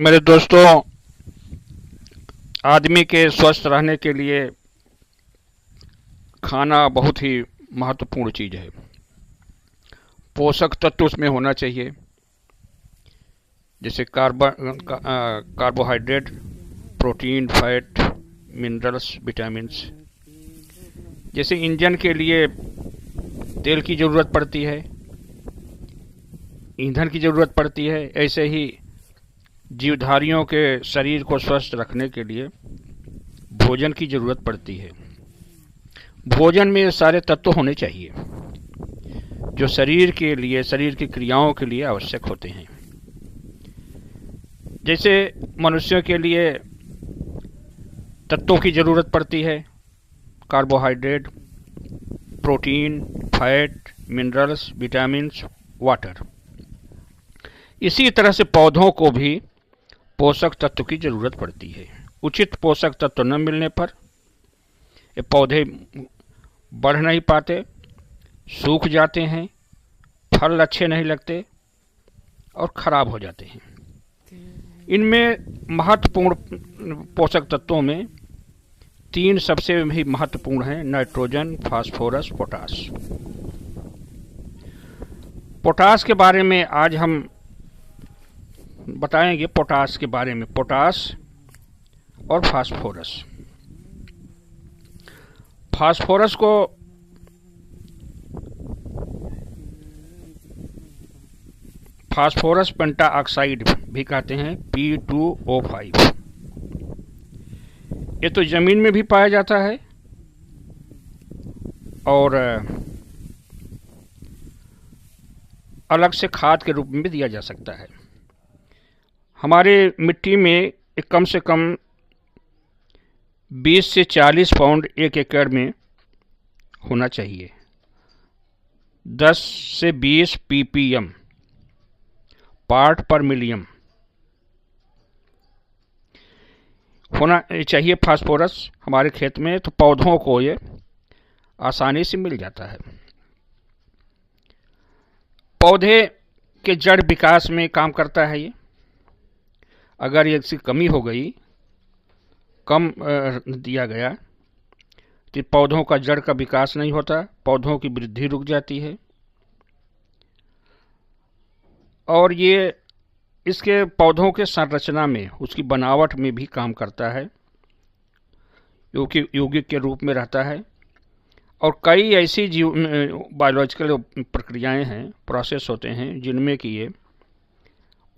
मेरे दोस्तों, आदमी के स्वस्थ रहने के लिए खाना बहुत ही महत्वपूर्ण चीज़ है। पोषक तत्व उसमें होना चाहिए, जैसे carbohydrate, protein, fat, minerals, vitamins. जैसे इंजन के लिए तेल की ज़रूरत पड़ती है, ईंधन की ज़रूरत पड़ती है, ऐसे ही जीवधारियों के शरीर को स्वस्थ रखने के लिए भोजन की ज़रूरत पड़ती है। भोजन में ये सारे तत्व होने चाहिए जो शरीर के लिए, शरीर की क्रियाओं के लिए आवश्यक होते हैं। जैसे मनुष्यों के लिए तत्वों की ज़रूरत पड़ती है, carbohydrate, protein, fat, minerals, vitamins, water. इसी तरह से पौधों को भी पोषक तत्व की ज़रूरत पड़ती है। उचित पोषक तत्व न मिलने पर ये पौधे बढ़ नहीं पाते, सूख जाते हैं, फल अच्छे नहीं लगते और ख़राब हो जाते हैं। इनमें महत्वपूर्ण पोषक तत्वों में 3 सबसे भी महत्वपूर्ण हैं: नाइट्रोजन, फास्फोरस, पोटास। पोटास के बारे में आज हम बताएंगे। पोटास के बारे में, पोटास और फास्फोरस। फास्फोरस को फास्फोरस पेंटा ऑक्साइड भी कहते हैं, P2O5। ये तो जमीन में भी पाया जाता है और अलग से खाद के रूप में भी दिया जा सकता है। हमारे मिट्टी में कम से कम 20 से 40 पाउंड 1 एकड़ में होना चाहिए। 10 से 20 ppm, पार्ट पर मिलियन, होना चाहिए फास्फोरस हमारे खेत में। तो पौधों को ये आसानी से मिल जाता है। पौधे के जड़ विकास में काम करता है ये। अगर ये इसकी कमी हो गई, कम दिया गया, तो पौधों का जड़ का विकास नहीं होता, पौधों की वृद्धि रुक जाती है। और ये इसके पौधों के संरचना में, उसकी बनावट में भी काम करता है, यौगिक के रूप में रहता है। और कई ऐसी बायोलॉजिकल प्रक्रियाएं हैं, प्रोसेस होते हैं, जिनमें कि ये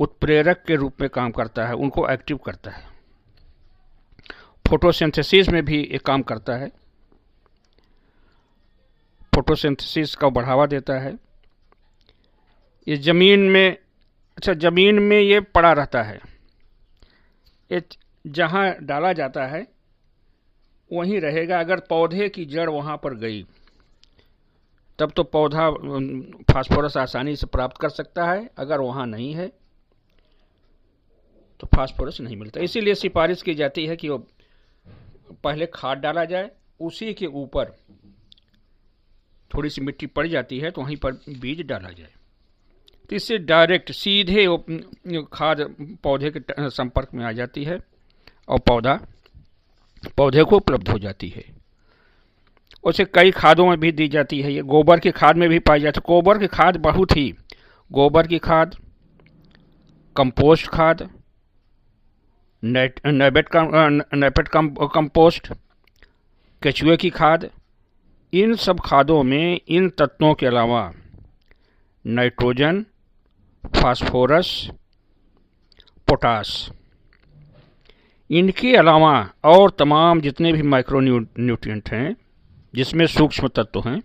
उत्प्रेरक के रूप में काम करता है, उनको एक्टिव करता है। फोटोसिंथेसिस में भी ये काम करता है, फोटोसिंथेसिस का बढ़ावा देता है। ये जमीन में, जमीन में ये पड़ा रहता है, ये जहाँ डाला जाता है वहीं रहेगा। अगर पौधे की जड़ वहाँ पर गई तब तो पौधा फास्फोरस आसानी से प्राप्त कर सकता है। अगर वहाँ नहीं है तो फास्फोरस नहीं मिलता। इसीलिए सिफारिश की जाती है कि वो पहले खाद डाला जाए, उसी के ऊपर थोड़ी सी मिट्टी पड़ जाती है तो वहीं पर बीज डाला जाए। तो इससे डायरेक्ट सीधे खाद पौधे के संपर्क में आ जाती है और पौधे को उपलब्ध हो जाती है। उसे कई खादों में भी दी जाती है। ये गोबर की खाद में भी पाई जाती है। गोबर की खाद बहुत ही, गोबर की खाद, कंपोस्ट खाद, नैपेट कंपोस्ट, केचुए की खाद, इन सब खादों में इन तत्वों के अलावा नाइट्रोजन, फास्फोरस, पोटास, इनके अलावा और तमाम जितने भी माइक्रो न्यूट्रिएंट हैं, जिसमें सूक्ष्म तत्व हैं,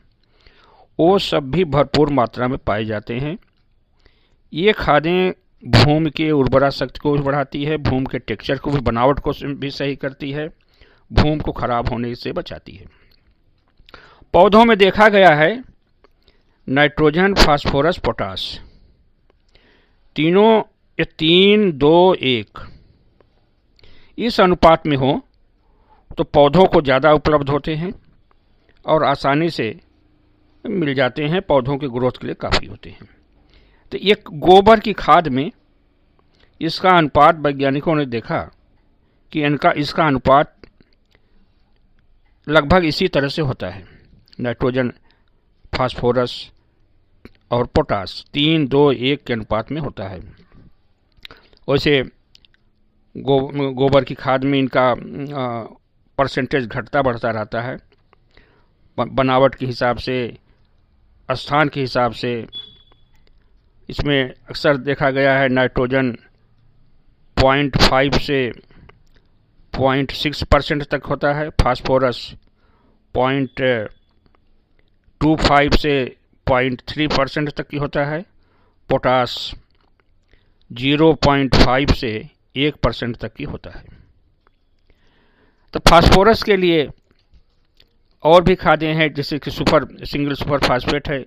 वो सब भी भरपूर मात्रा में पाए जाते हैं। ये खादें भूमि की उर्वरा शक्ति को भी बढ़ाती है, भूमि के टेक्सचर को भी, बनावट को भी सही करती है, भूमि को खराब होने से बचाती है। पौधों में देखा गया है नाइट्रोजन, फास्फोरस, पोटास, तीनों ये 3-2-1 इस अनुपात में हो तो पौधों को ज़्यादा उपलब्ध होते हैं और आसानी से मिल जाते हैं, पौधों के ग्रोथ के लिए काफ़ी होते हैं। तो ये गोबर की खाद में इसका अनुपात वैज्ञानिकों ने देखा कि इसका अनुपात लगभग इसी तरह से होता है। नाइट्रोजन, फास्फोरस और पोटास 3-2-1 के अनुपात में होता है। वैसे गोबर की खाद में इनका परसेंटेज घटता बढ़ता रहता है, बनावट के हिसाब से, स्थान के हिसाब से। इसमें अक्सर देखा गया है नाइट्रोजन 0.5 से 0.6% तक होता है, फास्फोरस 0.25 से 0.3% तक की होता है, पोटास 0.5 से 1% तक की होता है। तो फास्फोरस के लिए और भी खादें हैं, जैसे कि सिंगल सुपर फास्फेट है।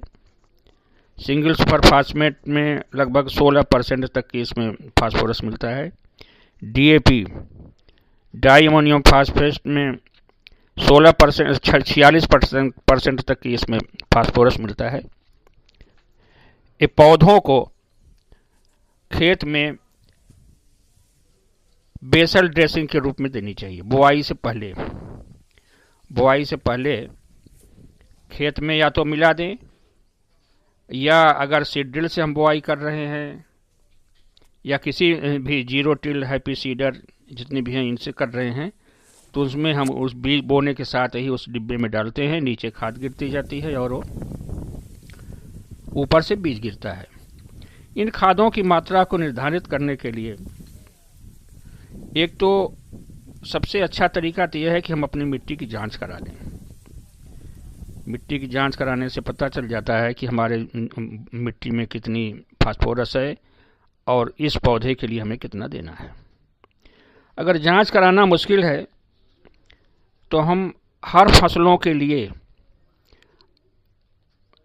सिंगल सुपर फास्फेट में लगभग 16% तक की इसमें फास्फोरस मिलता है। डीएपी, डाई अमोनियम फास्फेट में 46% तक की इसमें फास्फोरस मिलता है। ये पौधों को खेत में बेसल ड्रेसिंग के रूप में देनी चाहिए। बुआई से पहले खेत में या तो मिला दें, या अगर सीड ड्रिल से हम बुआई कर रहे हैं या किसी भी जीरो टिल, हैप्पी सीडर जितने भी हैं इनसे कर रहे हैं, तो उसमें हम उस बीज बोने के साथ ही उस डिब्बे में डालते हैं, नीचे खाद गिरती जाती है और वो ऊपर से बीज गिरता है। इन खादों की मात्रा को निर्धारित करने के लिए एक तो सबसे अच्छा तरीका तो यह है कि हम अपनी मिट्टी की जांच करा लें। मिट्टी की जांच कराने से पता चल जाता है कि हमारे मिट्टी में कितनी फास्फोरस है और इस पौधे के लिए हमें कितना देना है। अगर जांच कराना मुश्किल है तो हम हर फसलों के लिए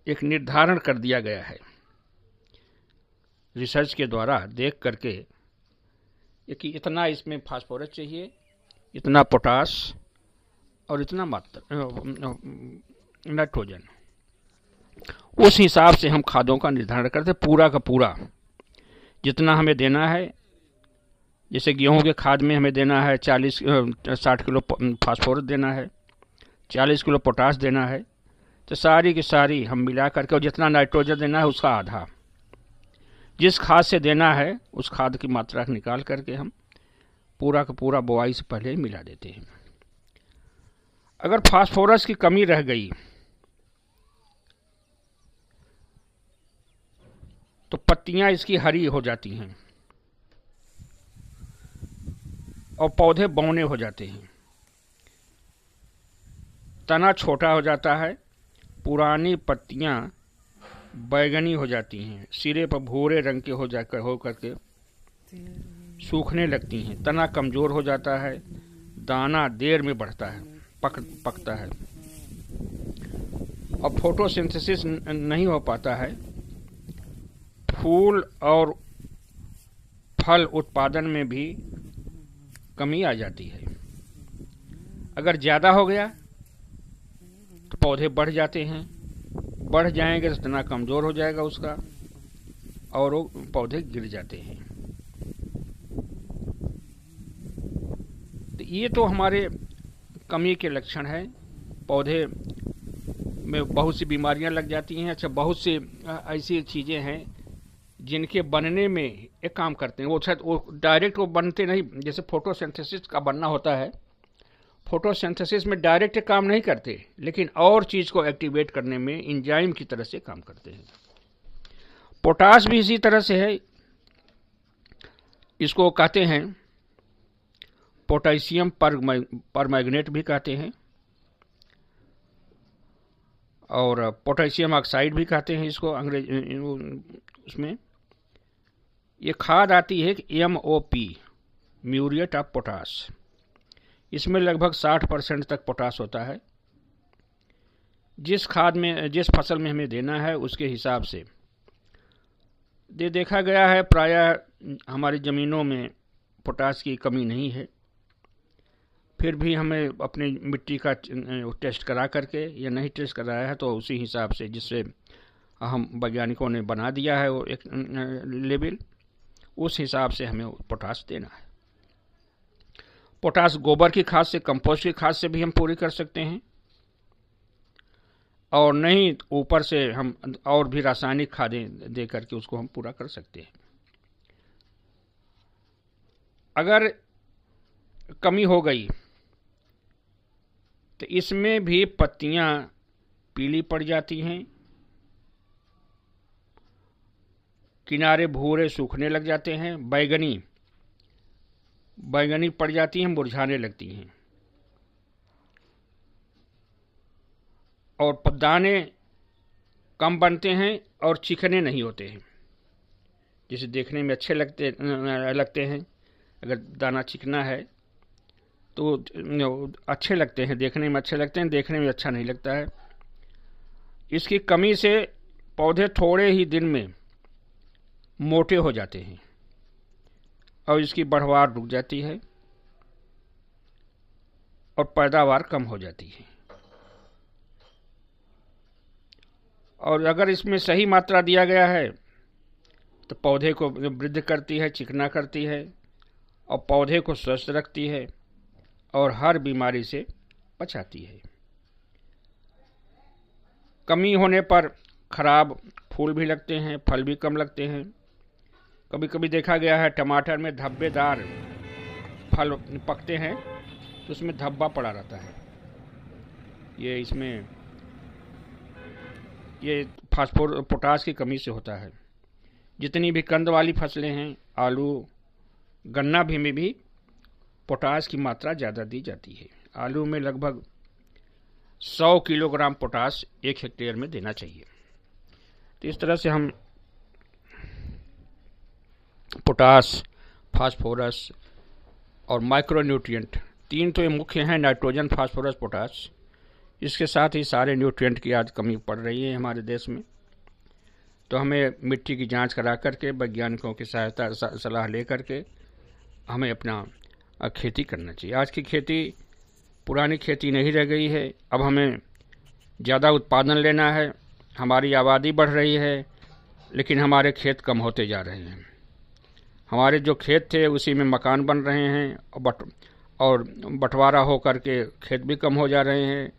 एक निर्धारण कर दिया गया है रिसर्च के द्वारा, देख करके कि इतना इसमें फास्फोरस चाहिए, इतना पोटास और इतना मात्रा नाइट्रोजन। उस हिसाब से हम खादों का निर्धारण करते, पूरा का पूरा जितना हमें देना है। जैसे गेहूं के खाद में हमें देना है 60 किलो फास्फोरस देना है, 40 किलो पोटास देना है, तो सारी की सारी हम मिला करके, और जितना नाइट्रोजन देना है उसका आधा, जिस खाद से देना है उस खाद की मात्रा निकाल करके हम पूरा का पूरा बुआई से पहले ही मिला देते हैं। अगर फास्फोरस की कमी रह गई तो पत्तियां इसकी हरी हो जाती हैं और पौधे बौने हो जाते हैं, तना छोटा हो जाता है, पुरानी पत्तियां बैगनी हो जाती हैं, सिरे पर भूरे रंग के हो करके सूखने लगती हैं, तना कमजोर हो जाता है, दाना देर में बढ़ता है, पकता है और फोटोसिंथेसिस नहीं हो पाता है। फूल और फल उत्पादन में भी कमी आ जाती है। अगर ज़्यादा हो गया तो पौधे बढ़ जाते हैं, बढ़ जाएंगे तो तना कमज़ोर हो जाएगा उसका और वो पौधे गिर जाते हैं। तो ये तो हमारे कमी के लक्षण है। पौधे में बहुत सी बीमारियां लग जाती हैं। अच्छा, बहुत सी ऐसी चीज़ें हैं जिनके बनने में एक काम करते हैं, वो डायरेक्ट वो बनते नहीं। जैसे फोटोसिंथेसिस का बनना होता है, फोटोसिंथेसिस में डायरेक्ट काम नहीं करते, लेकिन और चीज़ को एक्टिवेट करने में एंजाइम की तरह से काम करते हैं। पोटास भी इसी तरह से है। इसको कहते हैं पोटेशियम परमैंगनेट भी कहते हैं और पोटेशियम ऑक्साइड भी कहते हैं इसको अंग्रेज उसमें। ये खाद आती है MOP, म्यूरिएट ऑफ पोटास। इसमें लगभग 60% तक पोटास होता है। जिस खाद में, जिस फसल में हमें देना है उसके हिसाब से देखा गया है। प्रायः हमारी ज़मीनों में पोटास की कमी नहीं है, फिर भी हमें अपनी मिट्टी का टेस्ट करा करके, या नहीं टेस्ट कराया है तो उसी हिसाब से, जिससे हम वैज्ञानिकों ने बना दिया है वो एक लेवल, उस हिसाब से हमें पोटाश देना है। पोटाश गोबर की खाद से, कंपोस्ट की खाद से भी हम पूरी कर सकते हैं, और नहीं ऊपर से हम और भी रासायनिक खादें दे करके उसको हम पूरा कर सकते हैं। अगर कमी हो गई तो इसमें भी पत्तियां पीली पड़ जाती हैं, किनारे भूरे सूखने लग जाते हैं, बैगनी पड़ जाती हैं, मुरझाने लगती हैं, और दाने कम बनते हैं और चिकने नहीं होते हैं। जिसे देखने में अच्छे लगते हैं, अगर दाना चिकना है तो अच्छे लगते हैं, देखने में अच्छे लगते हैं, देखने में अच्छा नहीं लगता है। इसकी कमी से पौधे थोड़े ही दिन में मोटे हो जाते हैं और इसकी बढ़वार रुक जाती है और पैदावार कम हो जाती है। और अगर इसमें सही मात्रा दिया गया है तो पौधे को वृद्धि करती है, चिकना करती है, और पौधे को स्वस्थ रखती है और हर बीमारी से बचाती है। कमी होने पर खराब फूल भी लगते हैं, फल भी कम लगते हैं। कभी कभी देखा गया है टमाटर में धब्बेदार फल पकते हैं तो उसमें धब्बा पड़ा रहता है। ये फास्फोरस पोटाश की कमी से होता है। जितनी भी कंद वाली फसलें हैं, आलू, गन्ना भी में भी पोटाश की मात्रा ज़्यादा दी जाती है। आलू में लगभग 100 किलोग्राम पोटाश 1 हेक्टेयर में देना चाहिए। तो इस तरह से हम पोटाश, फास्फोरस और माइक्रोन्यूट्रिएंट, 3 तो ये मुख्य हैं, नाइट्रोजन, फास्फोरस, पोटाश। इसके साथ ही सारे न्यूट्रिएंट की आज कमी पड़ रही है हमारे देश में। तो हमें मिट्टी की जांच करा करके, वैज्ञानिकों की सहायता सलाह ले करके हमें अपना खेती करना चाहिए। आज की खेती पुरानी खेती नहीं रह गई है। अब हमें ज़्यादा उत्पादन लेना है। हमारी आबादी बढ़ रही है, लेकिन हमारे खेत कम होते जा रहे हैं। हमारे जो खेत थे उसी में मकान बन रहे हैं और बंटवारा हो करके खेत भी कम हो जा रहे हैं।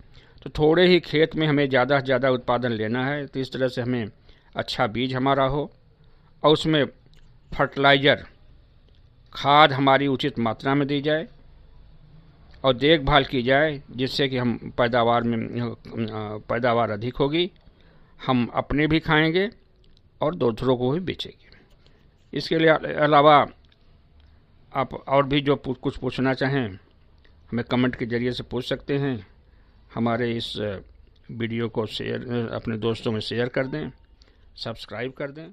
तो थोड़े ही खेत में हमें ज़्यादा से ज़्यादा उत्पादन लेना है। तो इस तरह से हमें अच्छा बीज हमारा हो और उसमें फर्टिलाइज़र, खाद हमारी उचित मात्रा में दी जाए और देखभाल की जाए, जिससे कि हम पैदावार अधिक होगी, हम अपने भी खाएंगे और दूसरों को भी बेचेंगे। इसके लिए अलावा आप और भी जो कुछ पूछना चाहें हमें कमेंट के ज़रिए से पूछ सकते हैं। हमारे इस वीडियो को अपने दोस्तों में शेयर कर दें, सब्सक्राइब कर दें।